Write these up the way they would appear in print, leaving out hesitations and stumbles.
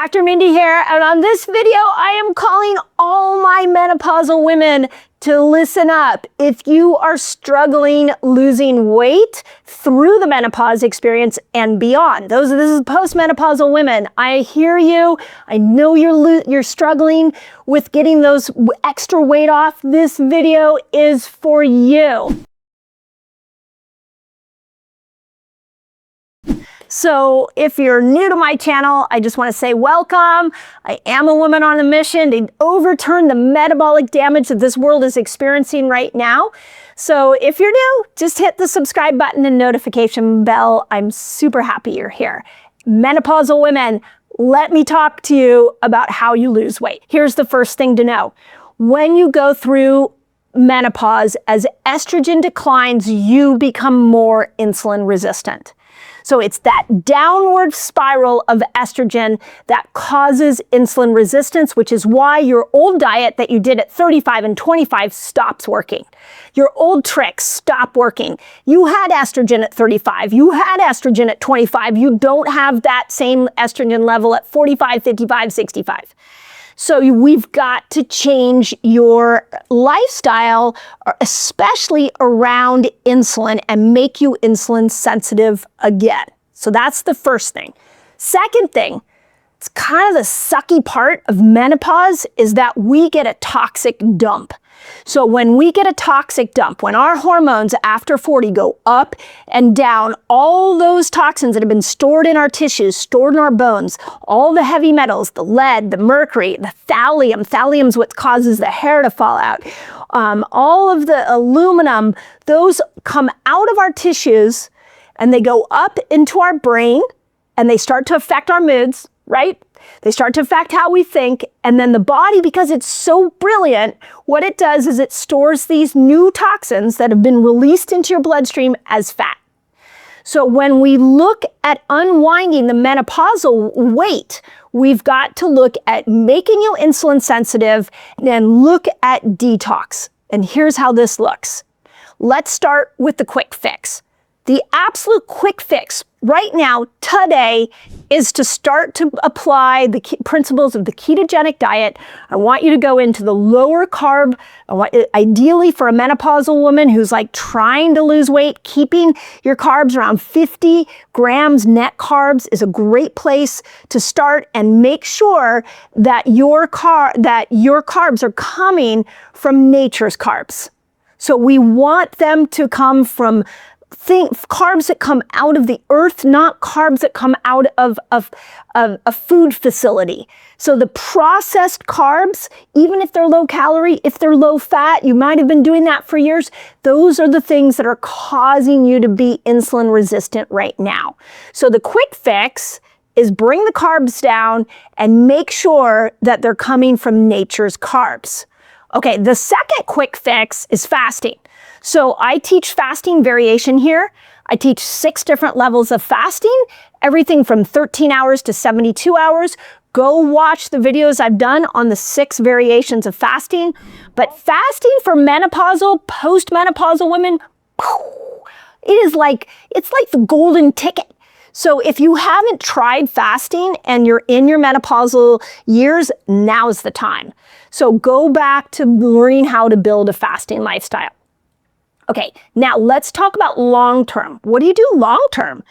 Dr. Mindy here, and on this video, I am calling all my menopausal women to listen up. If you are struggling losing weight through the menopause experience and beyond, this is postmenopausal women. I hear you. I know you're struggling with getting those extra weight off. This video is for you. So if you're new to my channel, I just want to say welcome. I am a woman on a mission to overturn the metabolic damage that this world is experiencing right now. So if you're new, just hit the subscribe button and notification bell. I'm super happy you're here. Menopausal women, let me talk to you about how you lose weight. Here's the first thing to know. When you go through menopause, as estrogen declines, you become more insulin resistant. So it's that downward spiral of estrogen that causes insulin resistance, which is why your old diet that you did at 35 and 25 stops working. Your old tricks stop working. You had estrogen at 35. You had estrogen at 25. You don't have that same estrogen level at 45, 55, 65. So we've got to change your lifestyle, especially around insulin, and make you insulin sensitive again. So that's the first thing. Second thing, it's kind of the sucky part of menopause is that we get a toxic dump. So when we get a toxic dump, when our hormones after 40 go up and down, all those toxins that have been stored in our tissues, stored in our bones, all the heavy metals, the lead, the mercury, the thallium's what causes the hair to fall out, all of the aluminum, those come out of our tissues and they go up into our brain and they start to affect our moods, right? They start to affect how we think, and then the body, because it's so brilliant, what it does is it stores these new toxins that have been released into your bloodstream as fat. So when we look at unwinding the menopausal weight, we've got to look at making you insulin sensitive and look at detox. And here's how this looks. Let's start with the quick fix. The absolute quick fix right now, today, is to start to apply the principles of the ketogenic diet. I want you to go into the lower carb. Ideally for a menopausal woman who's like trying to lose weight, keeping your carbs around 50 grams net carbs is a great place to start, and make sure that your carbs are coming from nature's carbs. So we want them to come from carbs that come out of the earth, not carbs that come out of a food facility. So the processed carbs, even if they're low calorie, if they're low fat, you might have been doing that for years, those are the things that are causing you to be insulin resistant right now. So the quick fix is bring the carbs down and make sure that they're coming from nature's carbs. Okay, the second quick fix is fasting. So I teach fasting variation here. I teach 6 different levels of fasting, everything from 13 hours to 72 hours. Go watch the videos I've done on the 6 variations of fasting. But fasting for menopausal, postmenopausal women, it's like the golden ticket. So if you haven't tried fasting and you're in your menopausal years, now's the time. So go back to learning how to build a fasting lifestyle. Okay, now let's talk about long-term. What do you do long-term?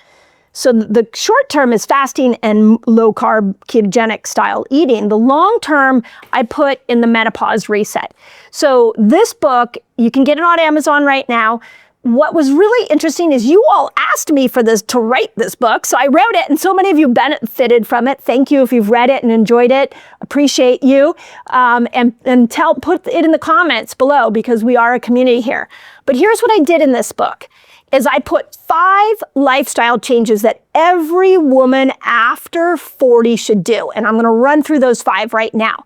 So the short-term is fasting and low-carb ketogenic style eating. The long-term I put in the Menopause Reset. So this book, you can get it on Amazon right now. What was really interesting is you all asked me to write this book. So I wrote it and so many of you benefited from it. Thank you if you've read it and enjoyed it. Appreciate you. Put it in the comments below because we are a community here. But here's what I did in this book is I put 5 lifestyle changes that every woman after 40 should do. And I'm going to run through those 5 right now.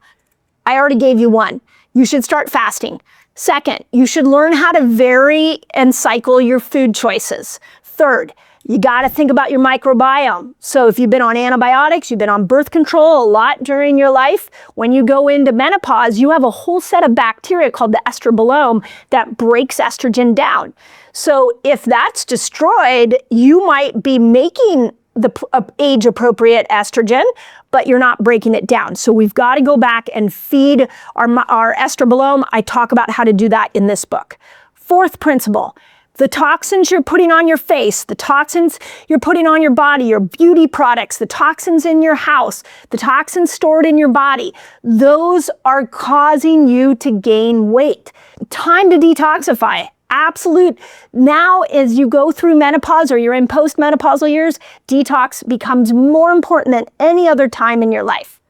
I already gave you 1. You should start fasting. Second, you should learn how to vary and cycle your food choices. Third, you got to think about your microbiome. So if you've been on antibiotics, you've been on birth control a lot during your life, when you go into menopause, you have a whole set of bacteria called the estrobolome that breaks estrogen down. So if that's destroyed, you might be making the age-appropriate estrogen, but you're not breaking it down. So we've got to go back and feed our estrobolome. I talk about how to do that in this book. Fourth principle, the toxins you're putting on your face, the toxins you're putting on your body, your beauty products, the toxins in your house, the toxins stored in your body, those are causing you to gain weight. Time to detoxify. Absolute. Now, as you go through menopause or you're in postmenopausal years, detox becomes more important than any other time in your life.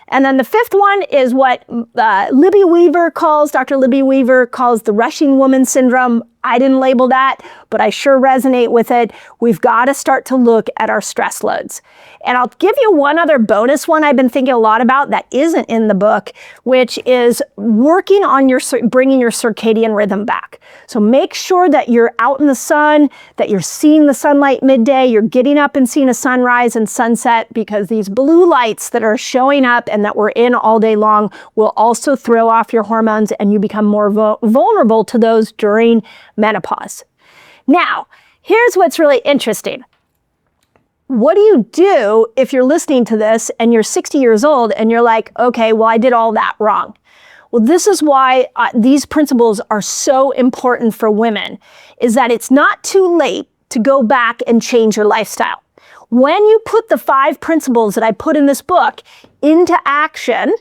And then the fifth one is what Dr. Libby Weaver calls the rushing woman syndrome. I didn't label that, but I sure resonate with it. We've got to start to look at our stress loads. And I'll give you one other bonus one I've been thinking a lot about that isn't in the book, which is working on bringing your circadian rhythm back. So make sure that you're out in the sun, that you're seeing the sunlight midday, you're getting up and seeing a sunrise and sunset, because these blue lights that are showing up and that we're in all day long will also throw off your hormones, and you become more vulnerable to those during menopause. Now, here's what's really interesting. What do you do if you're listening to this and you're 60 years old and you're like, okay, well, I did all that wrong? Well, this is why these principles are so important for women, is that it's not too late to go back and change your lifestyle. When you put the 5 principles that I put in this book into action,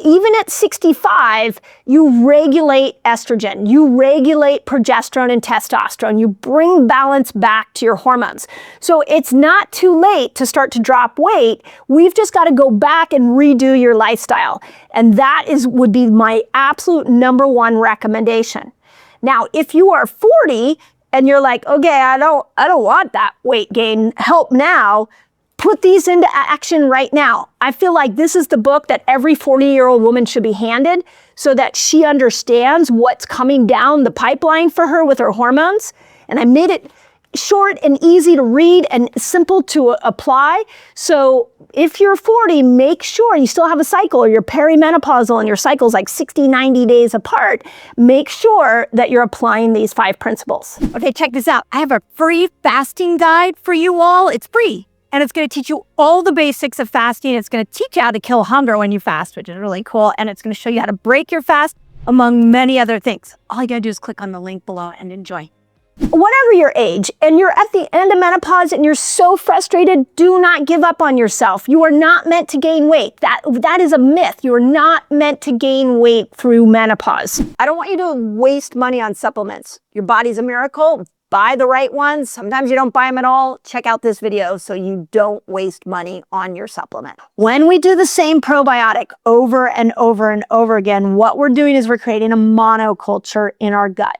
even at 65, you regulate estrogen, you regulate progesterone and testosterone, you bring balance back to your hormones. So it's not too late to start to drop weight. We've just got to go back and redo your lifestyle. And that would be my absolute #1 recommendation. Now, if you are 40 and you're like, okay, I don't want that weight gain help now, put these into action right now. I feel like this is the book that every 40-year-old woman should be handed, so that she understands what's coming down the pipeline for her with her hormones. And I made it short and easy to read and simple to apply. So if you're 40, make sure you still have a cycle, or you're perimenopausal and your cycle's like 60, 90 days apart. Make sure that you're applying these 5 principles. Okay, check this out. I have a free fasting guide for you all. It's free. And it's going to teach you all the basics of fasting. It's going to teach you how to kill hunger when you fast, which is really cool. And it's going to show you how to break your fast, among many other things. All you got to do is click on the link below and enjoy. Whatever your age, and you're at the end of menopause and you're so frustrated, do not give up on yourself. You are not meant to gain weight. That is a myth. You are not meant to gain weight through menopause. I don't want you to waste money on supplements. Your body's a miracle. Buy the right ones. Sometimes you don't buy them at all. Check out this video so you don't waste money on your supplement. When we do the same probiotic over and over and over again, what we're doing is we're creating a monoculture in our gut.